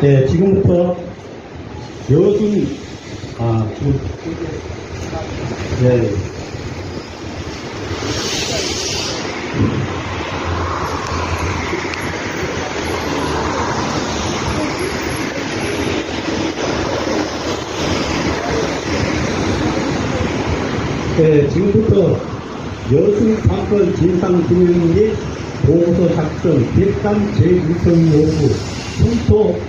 네, 지금부터 여순, 네. 네, 지금부터 여순 상권 진상규명 및 보고서 작성, 객관 재구성 요구, 검토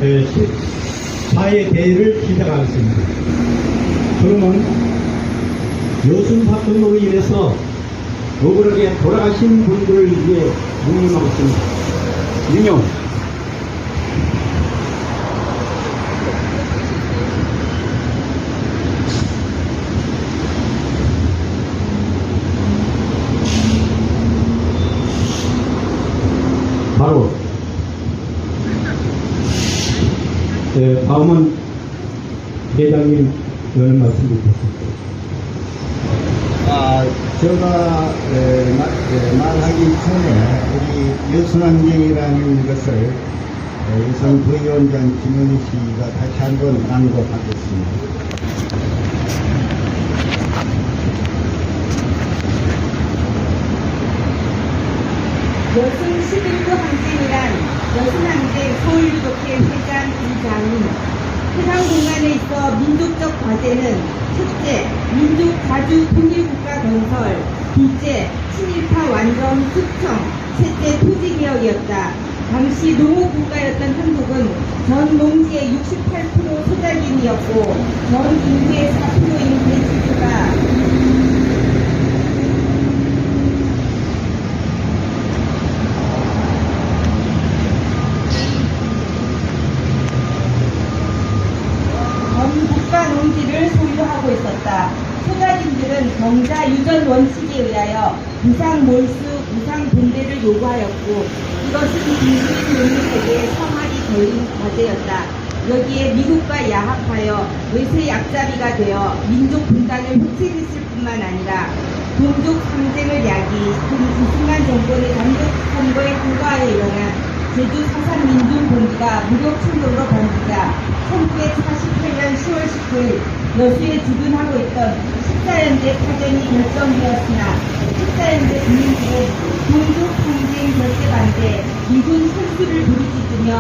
14의 대회를 시작하겠습니다. 그러면 여순 사건으로 인해서 억울하게 돌아가신 분들을 위해 묵념하겠습니다. 묵념. 바로 다음은 회장님 말씀 드리겠습니다. 제가 말하기 전에 우리 여순항쟁이라는 것을 우선 부위원장 김은희 씨가 다시 한번 언급하겠습니다. 여순 11구 항쟁이란 여순항쟁 서울유독회 회장 이장인 해당 공간에 있어 민족적 과제는 첫째, 민족 자주 통일국가 건설, 둘째, 친일파 완전 흡청, 셋째, 토지개혁이었다. 당시 농업국가였던 한국은 전 농지의 68% 소작인이었고 전 인구의 4%인 대지수가 국가 농지를 소유하고 있었다. 소작인들은 경자 유전 원칙에 의하여 무상 몰수, 무상 분배를 요구하였고 이것은 인수인 농민에게 성할이 걸린 과제였다. 여기에 미국과 야합하여 외세 약자비가 되어 민족 분단을 획책했을 뿐만 아니라 동족 상쟁을 야기시킨 이승만 정권의 단독 선거에 불과하여 일어난 제주 사산 민중봉기가 무력 충돌로 번지자 1948년 10월 19일 여수에 주둔하고 있던 14연대 파견이 결정되었으나 14연대 국민들은 동족 상쟁 절대 반대, 미군 선수를 부르짖으며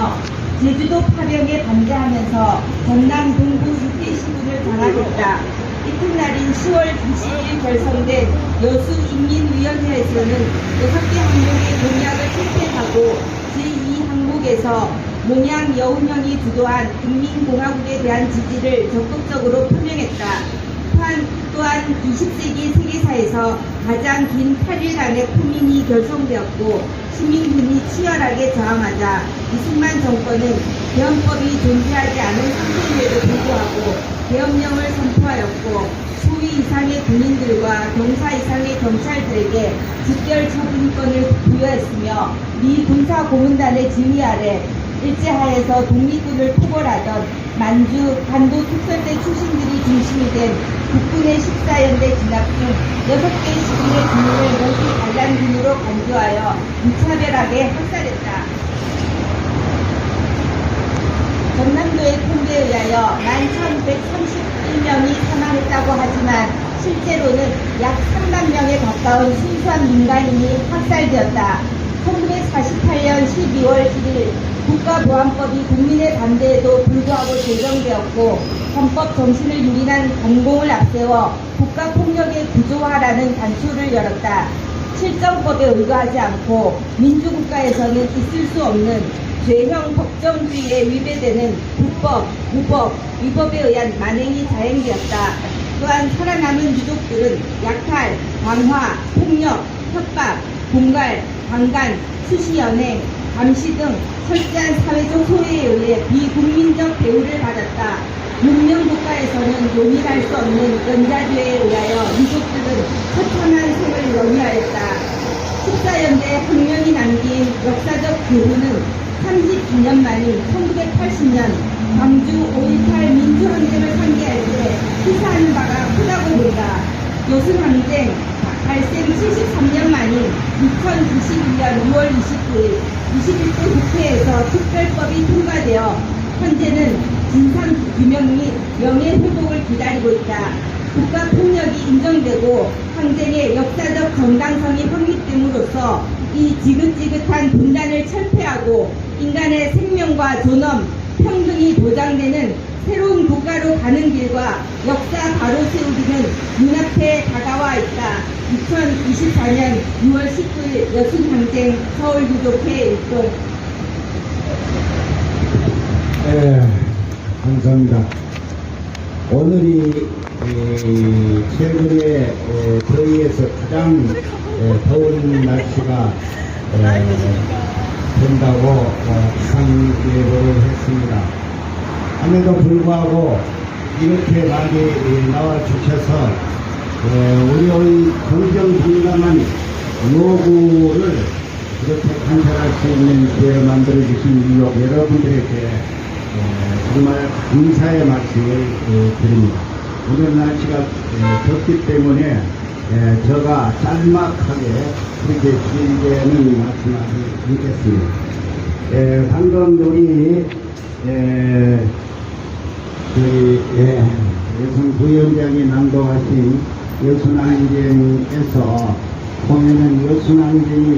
제주도 파병에 반대하면서 전남 동부 육대 시군을 장악했다. 이튿날인 10월 20일 결성된 여수인민위원회에서는 6개 항목의 공약을 채택하고 제2항목에서 문양 여운형이 주도한 인민공화국에 대한 지지를 적극적으로 표명했다. 또한 20세기 세계사에서 가장 긴 8일간의 쿠민이 결성되었고 시민군이 치열하게 저항하자 이승만 정권은 계엄법이 존재하지 않은 상태임에도 불구하고 계엄령을 선포하였고 소위 이상의 군인들과 경사 이상의 경찰들에게 직결 처분권을 부여했으며 미 군사 고문단의 지휘 아래 일제하에서 독립군을 포괄하던 만주 간도 특설대 출신들이 중심이 된 국군의 14연대 진압 중 6개 시군의 군인을 모두 반란군으로 간주하여 무차별하게 학살했다. 전남도의 통계에 의하여 11,131명이 사망했다고 하지만 실제로는 약 3만 명에 가까운 순수한 민간인이 학살되었다. 1948년 12월 1일 국가보안법이 국민의 반대에도 불구하고 제정되었고 헌법 정신을 유린한 반공을 앞세워 국가폭력의 구조화라는 단초를 열었다. 실정법에 의거하지 않고 민주국가에서는 있을 수 없는 죄형 법정주의에 위배되는 불법, 무법, 위법에 의한 만행이 자행되었다. 또한 살아남은 유족들은 약탈, 강화, 폭력, 협박, 공갈, 강간, 수시연행, 감시 등 철저한 사회적 소외에 의해 비국민적 대우를 받았다. 문명국가에서는 용인할 수 없는 연좌죄에 의하여 유족들은 처참한 생을 영위하였다. 14연대 학령이 남긴 역사적 교훈은 32년 만인 1980년 광주 5.18 민주항쟁을 상기할 때 시사하는 바가 크다고 본다. 여순항쟁, 발생 73년 만인 2021년 6월 29일 21대 국회에서 특별법이 통과되어 현재는 진상규명 및 명예회복을 기다리고 있다. 국가폭력이 인정되고 항쟁의 역사적 정당성이 확립됨으로써 이 지긋지긋한 분단을 철폐하고 인간의 생명과 존엄, 평등이 보장되는 새로운 국가로 가는 길과 역사 바로 세우기는 눈앞에 다가와 있다. 2024년 6월 19일 여순항쟁 서울유족회 일동. 네, 감사합니다. 오늘이 최근에 더위에서 가장 더운 날씨가 된다고 기상예보를 했습니다. 함에도 불구하고 이렇게 많이 나와주셔서 우리의 공정공감한 요구를 이렇게 관찰할 수 있는 기회를 만들어주신 유족 여러분들에게 정말 감사의 말씀을 드립니다. 오늘 날씨가 덥기 때문에 제가 짤막하게 그렇게 길게는 말씀하지 않겠습니다. 방금 우리 여성 부위원장이 낭독하신 여순항쟁에서 보면은 여순항쟁이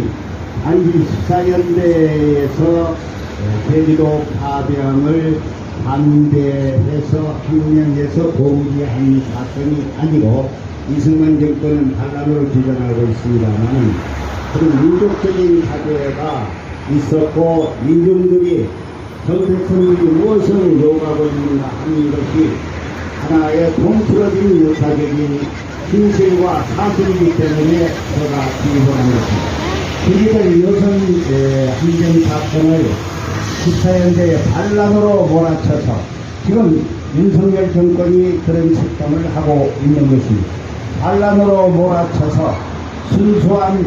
단지 14연대에서 제주도 파병을 반대해서 항명해서 공개한 사건이 아니고 이승만 정권은 반란으로 주장하고 있습니다만 그런 민족적인 사죄가 있었고 민중들이 정 대통령이 무엇을 요구하고 있는가 하는 것이 하나의 통틀어진 역사적인 진실과 사실이기 때문에 제가 기입한 것입니다. 그리고 여성 항쟁 사건을 14연대의 반란으로 몰아쳐서 지금 윤석열 정권이 그런 책정을 하고 있는 것입니다. 반란으로 몰아쳐서 순수한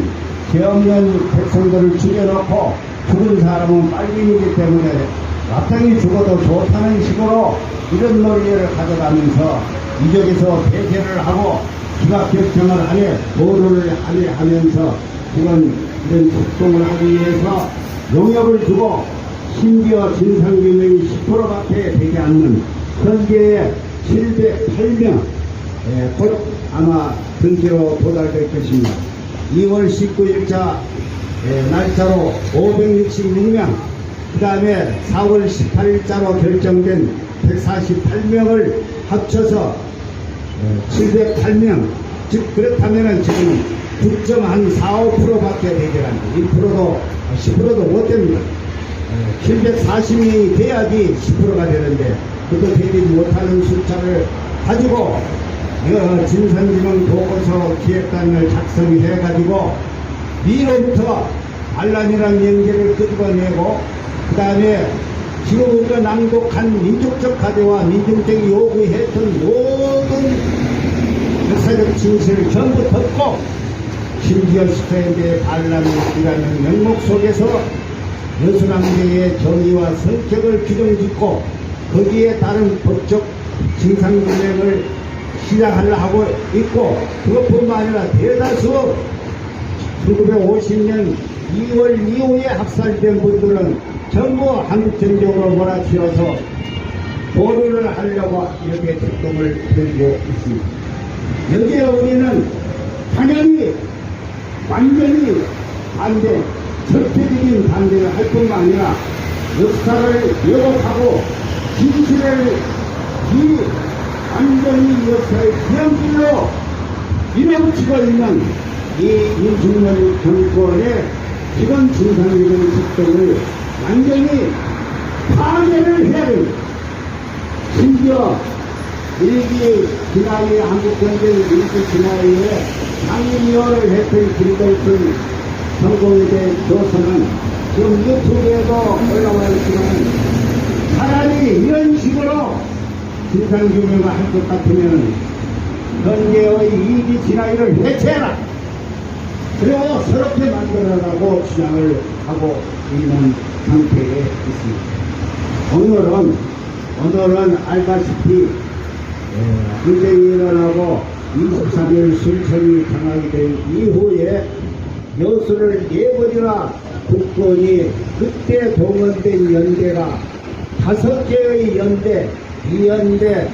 죄 없는 백성들을 죽여놓고 죽은 사람은 빨갱이기 때문에 마땅히 죽어도 좋다는 식으로 이런 논리를 가져가면서 이쪽에서 폐쇄를 하고 기각 결정을 안해 보루를 안해 하면서 이런 작동을 하기 위해서 용역을 주고 심지어 진상규명이 10%밖에 되지 않는 현재 708명 곧 아마 등기로 도달될 것입니다. 2월 19일자 날짜로 566명 그 다음에 4월 18일자로 결정된 148명을 합쳐서 708명 즉 그렇다면 지금 9.45%밖에 되지 않습니다. 1%도 10%도 못 됩니다. 740명이 돼야지 10%가 되는데 그것도 되지 못하는 숫자를 가지고 진상규명 보고서 기획단을 작성해 가지고 미로부터 반란이라는 연계를 끄집어내고 그 다음에 지금 우리가 낭독한 민족적 가치와 민중적인 요구했던 모든 역사적 진실을 전부 덮고 심지어 14연대의 반란이라는 명목 속에서 여순항쟁의 정의와 성격을 규정짓고 거기에 따른 법적 진상규명을 시작하려 하고 있고 그것뿐만 아니라 대다수 1950년 2월 이후에 학살된 분들은 전부 한국전쟁으로 몰아치워서 보류를 하려고 이렇게 작동을 벌이고 있습니다. 여기에 우리는 당연히 완전히 반대, 절대적인 반대를 할 뿐만 아니라 역사를 왜곡하고 진실을 완전히 역사의 비연길로 밀어붙이고 있는 이 윤석열 정권의 지금 진상규명 작동을 완전히 파괴를 해야 됩니다. 심지어 일기 진화의 한국전쟁 일기 진화에 상임위원을 했던 김동순 전공의대 교수는 지금 유튜브에도 올라와 있지만 차라리 이런 식으로 진상규명을 할 것 같으면 현재의 이기 진화를 해체해라. 그리고 새롭게 만들어라고 주장을 하고 있는 상태에 있습니다. 오늘은 알다시피 항쟁이 일어나고 23일 술천이 당하게 된 이후에 여수를 4번이나 국권이 그때 동원된 연대가 5개의 연대, 2연대,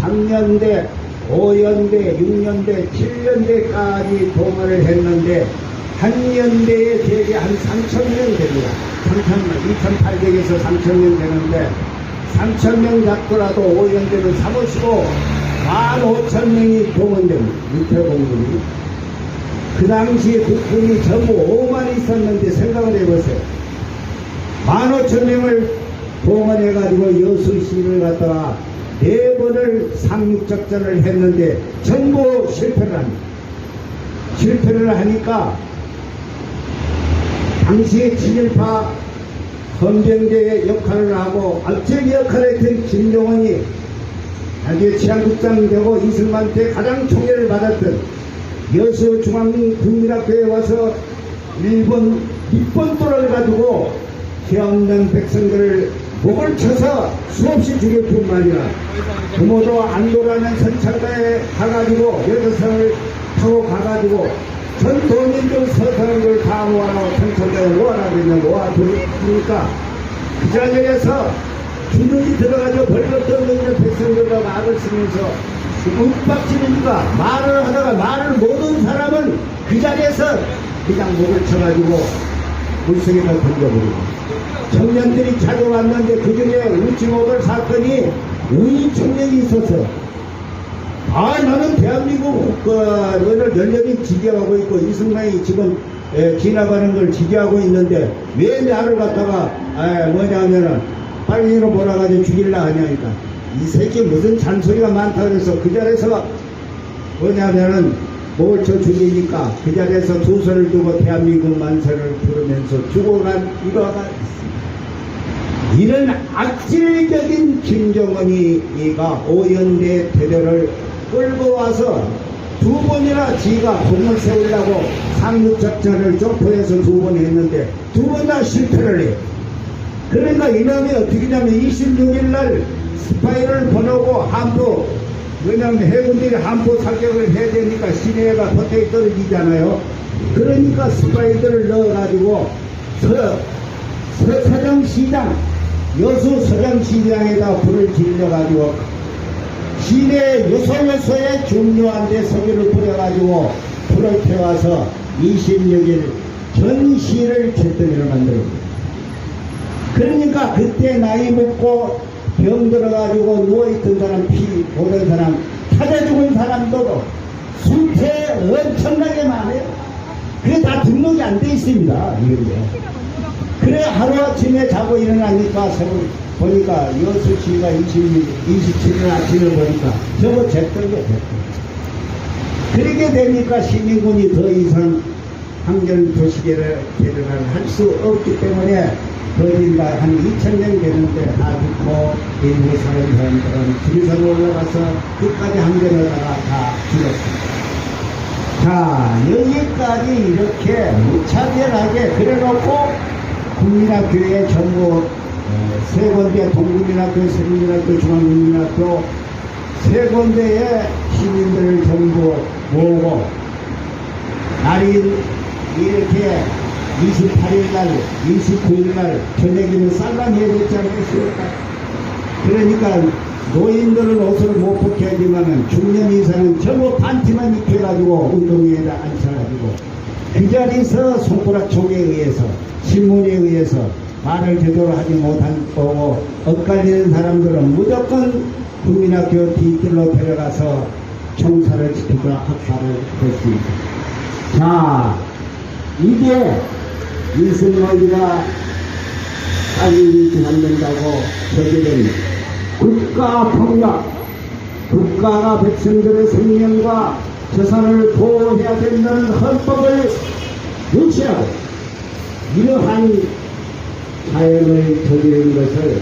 3연대, 5연대, 6연대, 7연대까지 동원을 했는데 한 연대에 대개 한 3,000명 됩니다. 2,800에서 3,000명 되는데 3,000명 잡더라도 5연대는 사보시고 15,000명이 동원됩니다. 유태공군이. 그 당시에 국군이 전부 5만 있었는데 생각을 해보세요. 15,000명을 동원해가지고 여수시를 갖다가 4번을 상륙작전을 했는데 전부 실패를 합니다. 실패를 하니까 당시에 진일파 헌병대의 역할을 하고 악질 역할을 했던 김정은이 나중에 치안국장 되고 이승만 때 가장 총애를 받았던 여수 중앙국민학교에 와서 일본 밑번돌을 가지고 죄 없는 백성들을 목을 쳐서 수없이 죽일 뿐만 아니라 부모도 안도라는 선착가에 가가지고 여객선을 타고 가가지고 전 도민들 서서를 다 모아라고 선착가에 모아라고 했는데 모아두니까 그 자리에서 주눅이 들어가지고 별것도 없는 백성들과 말을 쓰면서 윽박지르니까 말을 하다가 말을 못한 사람은 그 자리에서 그냥 목을 쳐가지고 물속에다 던져버리고 청년들이 찾아왔는데 그 중에 우치목을 사건이 우리 청년이 있어서 나는 대한민국 국가를 열렬히 지지하고 있고 이승만이 지금 지나가는 걸 지지하고 있는데 왜 나를 갖다가 뭐냐면은 빨리로 몰아가지고 죽일라 하냐니까 이 새끼 무슨 잔소리가 많다 그래서 그 자리에서 뭐냐면은 목을 쳐 죽이니까 그 자리에서 두 손을 두고 대한민국 만세를 부르면서 죽어간 일화가 있습니다. 이런 악질적인 김정은이가 5연대 대대를 끌고 와서 2번이나 지가 공을 세우려고 상륙작전을 족포에서 2번 했는데 2번 다 실패를 해요. 그러니까 이놈이 어떻게 하냐면 26일날 스파이를 보내고 함포 왜냐하면 해군들이 함포 사격을 해야 되니까 시내가 포태에 떨어지잖아요. 그러니까 스파이들을 넣어가지고 서정시장 여수 서정시장에다 불을 질러가지고 시내 요소요소에 중요한 데 석유를 뿌려가지고 불을 태워서 26일 전시를 잿더미를 만들었습니다. 그러니까 그때 나이 먹고 병 들어가지고 누워있던 사람, 피 보던 사람, 찾아 죽은 사람도 수태 엄청나게 많아요. 그게 다 등록이 안 돼 있습니다. 이거요. 그래 하루아침에 자고 일어나니까 보니까 여수시가 27일 아침에 보니까 저거 잿던 게 됐다. 그렇게 되니까 시민군이 더 이상 한결 도시계를 할 수 없기 때문에 거리가 한 2,000명 되는데 다 죽고 일부 사람들은 지리산 올라가서 끝까지 한겨울다가 다 죽었습니다. 자, 여기까지 이렇게 무차별하게 그래놓고 국민학교에 전부 세 군데 동국민학교, 세국민학교, 중앙국민학교 세 군데의 시민들을 전부 모으고 날이 이렇게 28일날, 29일날 저녁에는 쌀랑해야 됐지 않겠습니까? 그러니까 노인들은 옷을 못 벗게 하지만은 중년 이상은 전부 반티만 입혀가지고 운동회에다 앉혀가지고 그 자리에서 손가락 촉에 의해서 신문에 의해서 말을 제대로 하지 못한 거고 엇갈리는 사람들은 무조건 국민학교 뒤뜰로 데려가서 총살을 시키고 학살을 했습니다. 자, 이게 이승만이가 빨리 지난다고 저지른 국가 폭력, 국가가 백성들의 생명과 재산을 보호해야 된다는 헌법을 무시하고 이러한 사형을 저지른 것을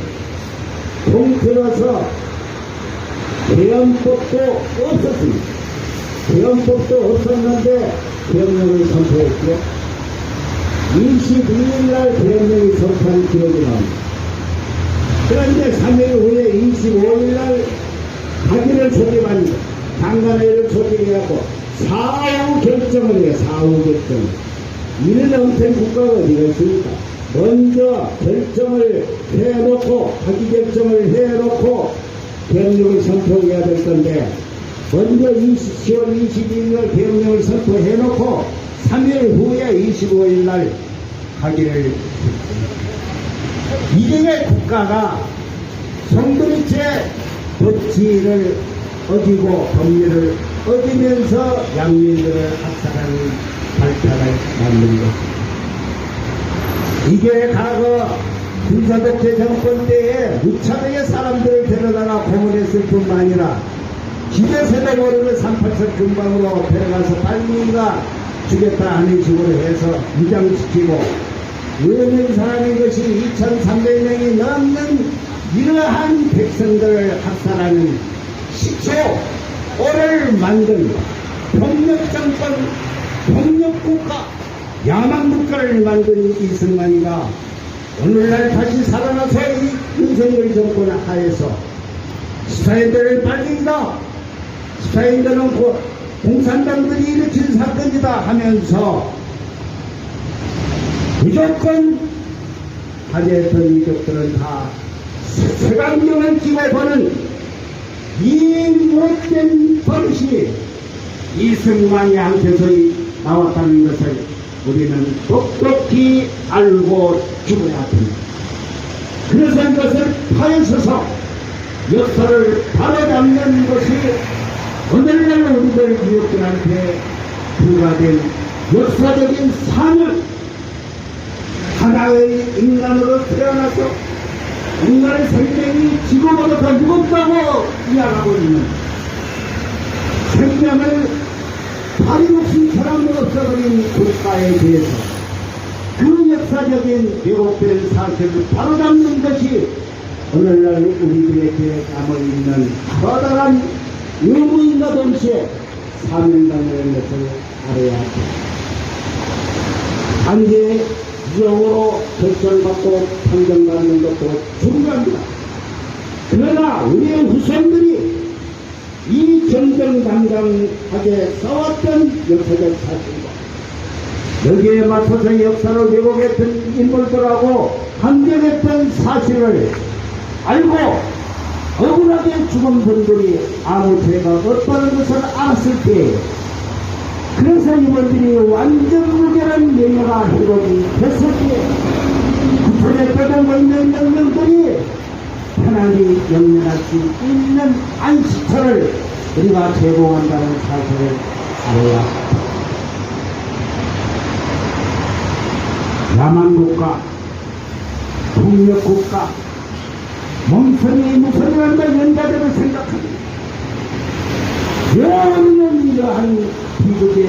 통틀어서 개헌법도 없었습니다. 개헌법도 없었는데 개헌령을 선포했죠. 22일날 개헌령이 선포한 기록이 나옵니다. 그런데 3일 후에 25일날 각인을 소집합니다. 장관회의를 소집하고 사후 결정을 해요. 사후 결정. 이런 형태의 국가가 어디가 있습니까? 먼저 결정을 해놓고 자기 결정을 해놓고 계엄령을 선포해야 될 건데 먼저 10월 22일 계엄령을 선포해놓고 3일 후에 25일 날 가기를 이게 국가가 송두리째 법치를 어기고 법률을 어기면서 양민들을 학살하는 발탈을 만든 것입니다. 이게 과거 군사독재 정권 때에 무차별하게 사람들을 데려다가 고문했을 뿐만 아니라 기대세도 모르는 387 근방으로 데려가서 빨리가 주겠다 하는 식으로 해서 무장시키고 의문 사람인 것이 2,300명이 넘는 이러한 백성들을 학살하는 시초를 만든 병력정권, 병력국가, 야만국가를 만든 이승만이가 오늘날 다시 살아나서 이 윤석열 정권 하에서 스타인들을 빨갱이다, 스타인들은 공산당들이 일으킨 사건이다 하면서 무조건 하재했던 이족들은 다 색안경을 끼고 보는 이 못된 버릇이 이승만이 한테서 나왔다는 것을 우리는 똑똑히 알고 죽어야 합니다. 그래서 이것을 파헤쳐서 역사를 바로잡는 것이 오늘날 우리들 유족들한테 부과된 역사적인 사명, 하나의 인간으로 태어나서 인간의 생명이 지구보다 더 무겁다고 이야기하고 있는 생명을 파리목숨처럼 없어버린 국가에 대해서 그 역사적인 왜곡된 사실을 바로잡는 것이 오늘날 우리들에게 남아있는 커다란 의무인과 동시에 사명감이라는 것을 알아야 합니다. 단계적으로 결정받고 판정받는 것도 중요합니다. 그러나 우리의 후손들이 이 정정당당하게 싸웠던 역사적 사실과 여기에 맞서서 역사를 왜곡했던 인물들하고 함정했던 사실을 알고 억울하게 죽은 분들이 아무 죄가 없다는 것을 알았을 때 그래서 이분들이 완전 무결한 명예가 회복이 됐을 때 구천에 떠들고 있는 명령들이 편안히 영면할 수 있는 안식처를 우리가 제공한다는 사실을 알아야 합니다. 야만국가, 폭력국가, 멍청이 무서워한다 연자들을 생각합니다. 왜 우리는 이러한 비극의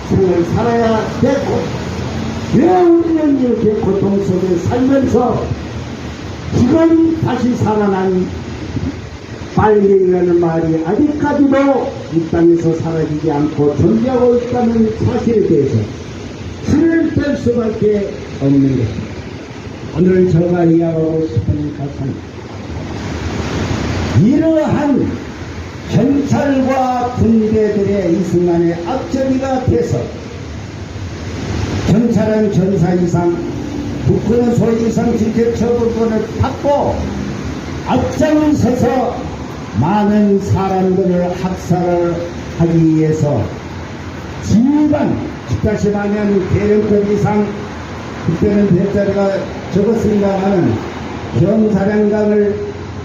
생을 살아야 되고 왜 우리는 이렇게 고통 속에 살면서 지금 다시 살아난 빨갱이라는 말이 아직까지도 이 땅에서 사라지지 않고 존재하고 있다는 사실에 대해서 술을 뗄 수밖에 없는 것입니다. 오늘 제가 이야기하고 싶은 것은 이러한 경찰과 군대들의 이승만의 앞잡이가 돼서 경찰은 전사 이상, 국군은 소위 이상 직책처분권을 받고 앞장을 서서 많은 사람들을 학살을 하기 위해서 지휘관, 다시 말하면 대령급 이상, 그때는 대자리가 적었습니다만 경사령관을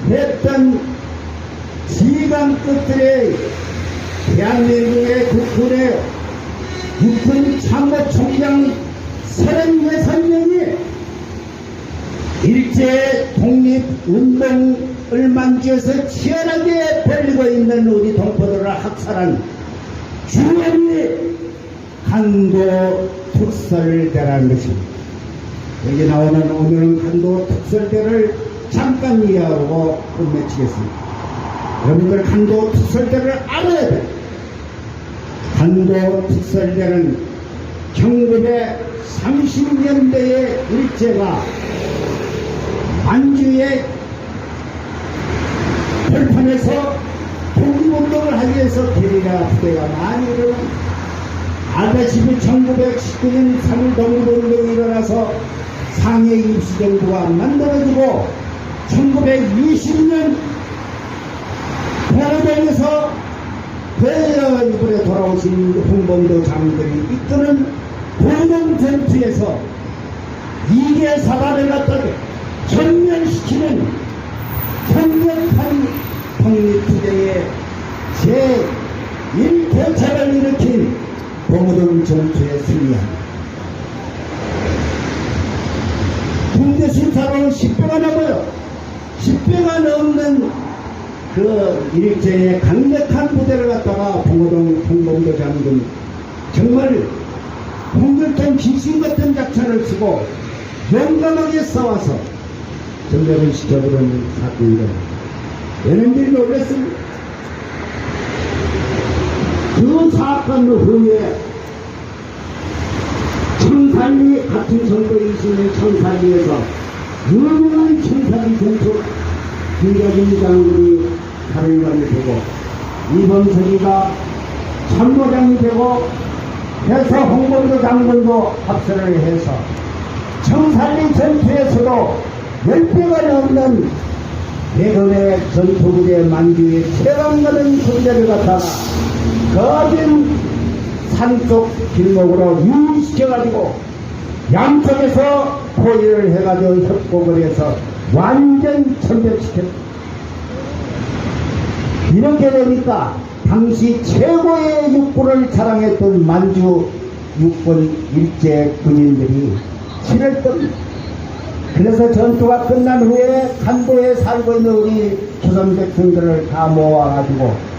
했던 지휘관급들의 대한민국의 국군의 육군 참모총장 36명이 일제 독립운동을 만지어서 치열하게 벌리고 있는 우리 동포들을 학살한 주연이 간도 특설대라는 것입니다. 여기 나오는 오늘은 간도 특설대를 잠깐 이해하고 끝맺히겠습니다. 여러분들 간도 특설대를 알아야 돼요. 간도 특설대는 1930년대의 일제가 만주의 벌판에서 독립운동을 하기 위해서 게리라 부대가 많이 일어납니다. 알다시피 1919년 3일 독립운동이 일어나서 상해 임시정부가 만들어지고 1920년 포로동에서 이번에 돌아오신 홍범도 장군들이 이끄는 포로동 전투에서 이계 사단을 갖다가 전면시키는 강력한 독립투쟁의 제1대차를 일으킨 봉오동 전투에 승리합니다. 군대 숫자로는 10배가 넘어요. 10배가 넘는 그 일제의 강력한 부대를 갖다가 봉오동 홍범도 장군 정말 홍길동 귀신 같은 작전을 쓰고 용감하게 싸워서 전멸을 시켜버리는 사건이다. 연행들이 놀랐습니다. 그 사건 후에 청산리 같은 정도에 있는 청산리에서 유명한 청산리 전투 김대중 장군이 사령관이 되고 이범석이가 참모장이 되고 해서 홍범도 장군도 합세를 해서 청산리 전투에서도 10배가 넘는 대검의 전투부대 만주의 최강가는 군대를 갖다가 거진 산속 길목으로 유인시켜가지고 양쪽에서 포위를 해가지고 협곡을 해서 완전 전멸시켰다. 이렇게 되니까 당시 최고의 육군을 자랑했던 만주 육군 일제 군인들이 치를 겁니다. 그래서 전투가 끝난 후에 간도에 살고 있는 우리 조선 백성들을 다 모아가지고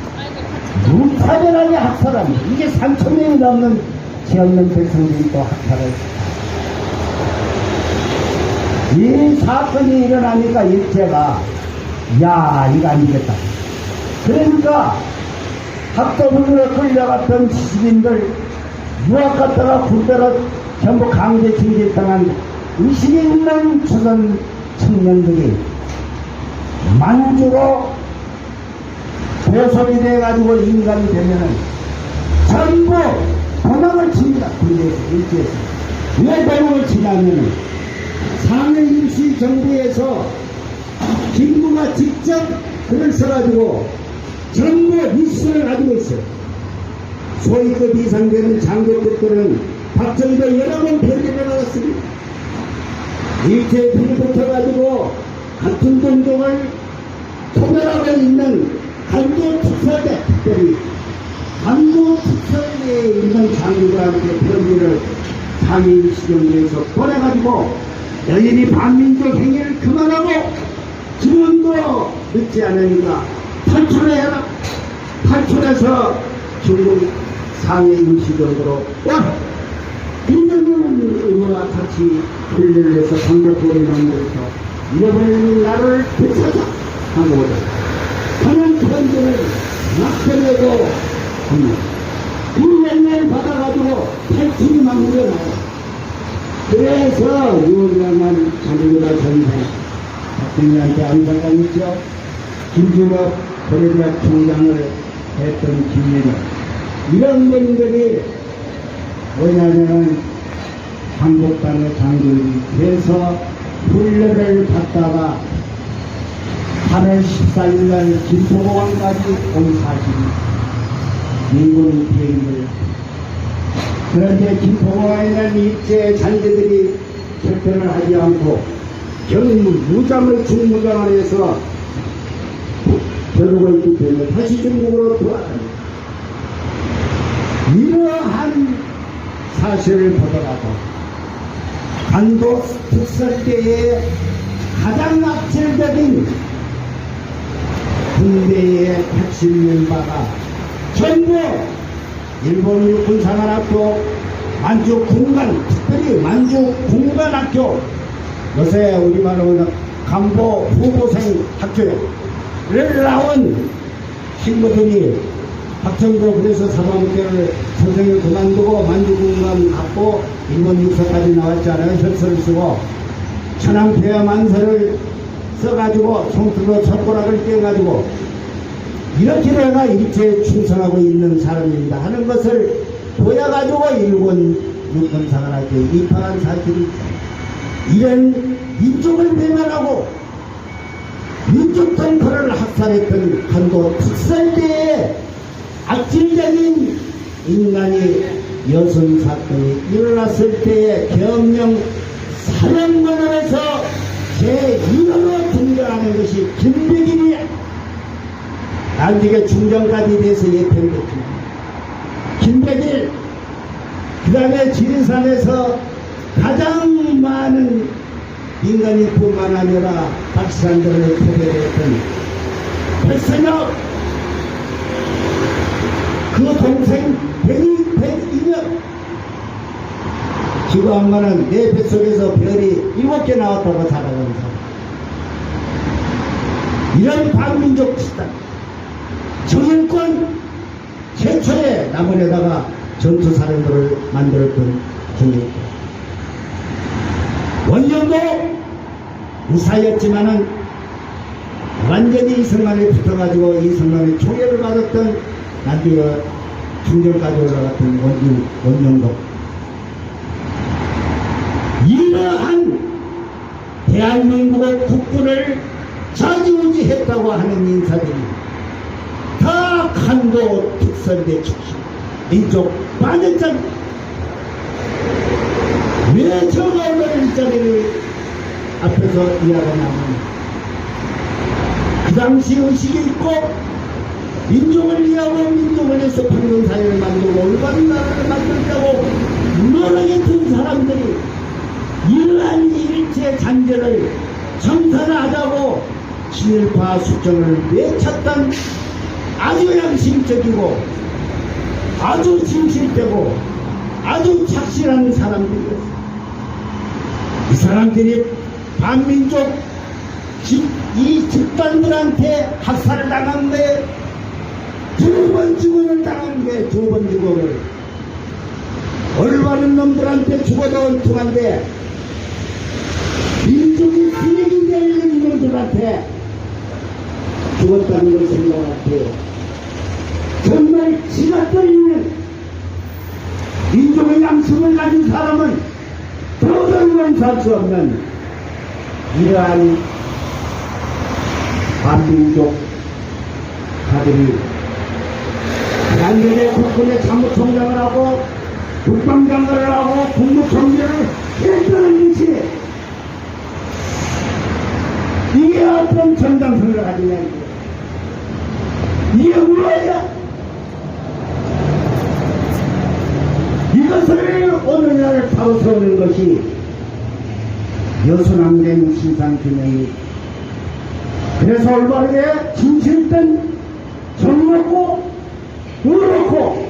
무차별하게 학살합니다. 이게 3,000명이 넘는 지역명 백성들이 또 학살을 했다. 이 사건이 일어나니까 일제가 야 이거 안 되겠다. 그러니까 학도부로 끌려갔던 시민들 유학 갔다가 군대로 전부 강제 징집당한 의식이 있는 조선 청년들이 만주로 보솔이 돼가지고 인간이 되면은 전부 도망을 칩니다. 군대에서, 일제에서. 왜 도망을 치냐면은 상해 임시 정부에서 김구가 직접 글을 써가지고 전부 리스트를 가지고 있어요. 소위급 이상 되는 장교급들은 박정희가 여러 번 편지를 나갔습니다. 일제에 불붙어가지고 같은 동족을 토벌하고 있는 간도 특설대, 특별히 간도 특설대에 있는 장교들한테 편지를 상해 임시정부에서 보내가지고 여인이 반민족 행위를 그만하고 지금도 늦지 않으니까 탈출해라. 탈출해서 중국 상해 임시정부로 와! 인명은 의무와 같이 훈련을 해서 강력거리 만들어서 잃어버린 나를 되찾아 하고 오자. 하는 편지를 낙서내고 합니다. 그 옛날 받아가지고 탈출이 막 일어나요. 그래서 유명한 자기보다 전사 박정희한테 안사강했죠. 김준호 고려대학 총장을 했던 김예령 이런 분들이 뭐냐면 한국당의 장군이 돼서 훈련을 받다가 8월 14일날 김포공항까지 온 사실이 민군 비행을 그런데 김포공항에는 일제 잔재들이 결편을 하지 않고 무장을 중무장을 해서 겨루고 있기 때문에 다시 중국으로 돌아갑니다. 이러한 사실을 보더라도 간도 특설대의 가장 악질적인 군대의 핵심 멤버가 전부 일본 육군사관학교 만주 군관, 특별히 만주 군관학교 요새 우리말로 간부 후보생 학교를 나온 친구들이 박정희도 그래서 사관학교를 선생을 그만두고 만주군관 갖고 일본 육사까지 나왔잖아요. 혈서를 쓰고 천황폐하 만서를 써가지고 총투로 젓가락을 떼가지고 이렇게 내가 일제에 충성하고 있는 사람입니다 하는 것을 보여가지고 일본 육군사관학교에 입학한 사실이 이런 민족을 배반하고 민족 통커를 학살했던 한도 특설대에 악질적인 인간이 여성 사건이 일어났을 때에 계엄령 사령관으로서 제1호로 등장하는 것이 김백일이 나중에 중정까지 돼서 예편됐습니다. 김백일, 그 다음에 지리산에서 가장 많은 민간인뿐만 아니라 박사들을 표별했던 백선엽, 그 동생 백인혁, 지구 한마는 내 뱃속에서 별이 7개 나왔다고 자랑하는 사람. 이런 반민족 집단, 정일권 최초에 남원에다가 전투사령부를 만들었던 정일권. 원년도 무사였지만은 완전히 이승만에 붙어가지고 이승만의 총애를 받았던 나중에 중정까지 올라갔던 원년도. 이러한 대한민국의 국군을 좌지우지했다고 하는 인사들이 다 간도 특선대 출신 민족 반역자. 왜 저가 오늘 일자리를 앞에서 이야기하냐면 그 당시 의식이 있고 민족을 위하고 민족을 위해서 평등사회를 만들고 올바른 나라를 만들자고 노력했던 사람들이 이러한 일제 잔재를 청산하자고 친일파 수정을 내쳤던 아주 양심적이고 아주 진실되고 아주 착실한 사람들이었어요. 이 사람들이 반민족 이 집단들한테 학살을 당한 거에 2번 죽음을 당한 거에 2번 죽음을 올바른 놈들한테 죽어도 엉뚱한데 민족이 쓰레기 되는 놈들한테 죽었다는 걸 생각할 때 정말 지가 떨리는 민족의 양심을 가진 사람은 도저히 용서할 수 없는 이러한 반민족 가들이 양면에 국군의 참모총장을 하고 국방장관을 하고 국무총리를 했다는 것이 이게 어떤 정당성을 가지냐 이게 뭐야? 이것을 오늘날 바로 세우는 것이 여수남된 신상균형이 그래서 올바르게 진실된 정놓고 의롭고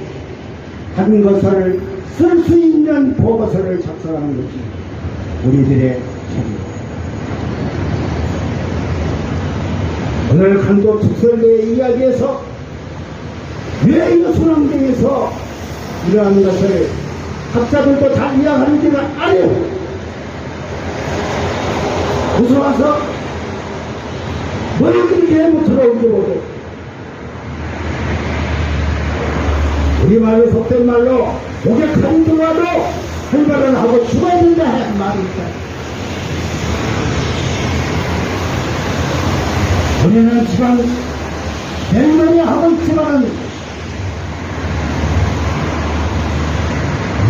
한 것을 쓸 수 있는 보고서를 작성하는 것이 우리들의 책임입니다. 오늘 간도 특설대의 이야기에서 왜 여수남대에서 이러한 것을 학자들도 다 이야기하는지는 아니에요. 무서워서 머리 그렇게 못 들어오지 못해. 우리말로 속된 말로 목에 큰 들어와도 할 말은 하고 죽어야 된다 하는 말이 있다. 우리는 지금 맹렬히 하고 있지만은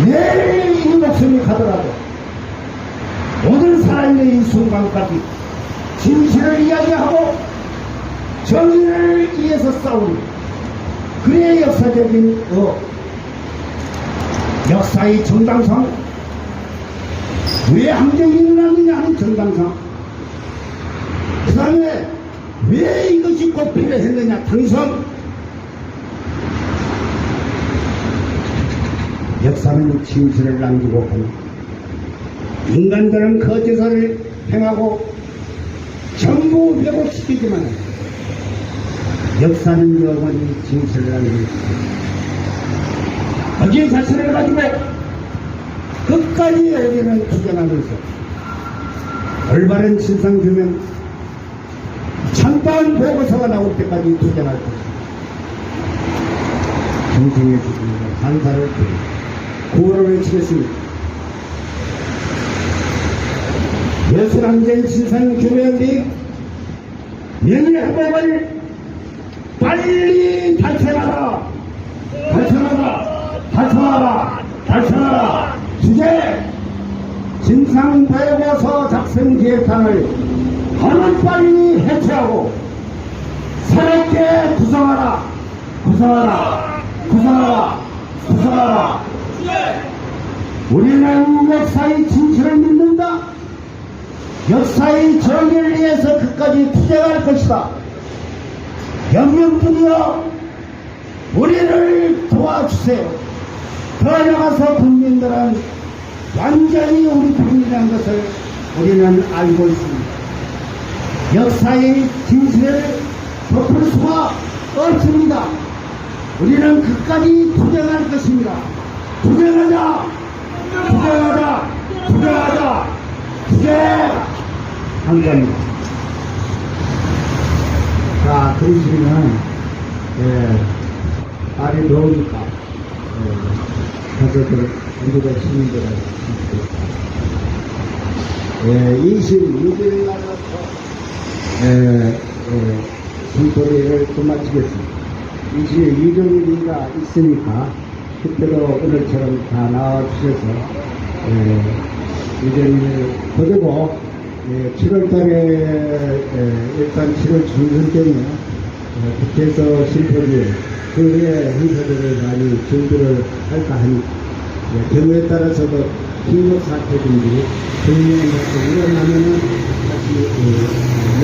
내일 이 목숨이 가더라도 오늘 살아있는 이 순간까지 진실을 이야기하고 정의를 위해서 싸우는 그의 역사적인 역사의 정당성, 왜 함정이 일어나느냐 하는 정당성, 그 다음에 왜 이것이 꼭 필요했느냐 당선. 역사는 진실을 남기고 하는 인간들은 거짓을 행하고 전부 왜곡시키지만 역사는 영원히 진실을 남기고 거기에 자신을 가지고 끝까지 우리는 투쟁하면서 올바른 진상규명 참다운 보고서가 나올 때까지 투쟁할 것입니다. 정성해 주십니다. 감사를 드립니다. 구호를 외치겠습니다. 예술항쟁 신상규명비 명예회복을 빨리 달성하라! 달성하라! 달성하라! 달성하라! 주제! 진상보고서 작성기획단을 하루빨리 해체하고 새롭게 구성하라! 구성하라! 구성하라! 구성하라! 우리는 역사의 진실을 믿는다. 역사의 정의를 위해서 끝까지 투쟁할 것이다. 영명분이여 우리를 도와주세요. 더 나아가서 국민들은 완전히 우리 편이라는 것을 우리는 알고 있습니다. 역사의 진실을 덮을 수가 없습니다. 우리는 끝까지 투쟁할 것입니다. 투쟁하자! 투쟁하자! 투쟁하자! 투쟁! 감사합니다. 자, 그러시면, 날이 더우니까, 가족들, 우리가 시민들하고, 26일 날부터, 선포리를 끝마치겠습니다. 22일이가 있으니까, 그때도 오늘처럼 다 나와주셔서, 의견을 거두고, 7월 달에, 일단 7월 중순 때문에, 국회에서 심포지, 그 후에 행사들을 많이 준비를 할까 하니, 경우에 따라서도 긴급 사태든지, 국민의 것이 일어나면은 다시,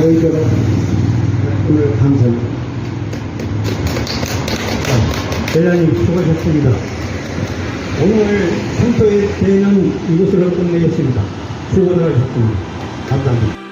모이도록 오늘 감사합니다. 대장님 수고하셨습니다. 오늘 선포회는 이것으로 끝내겠습니다. 수고들 하셨습니다. 감사합니다.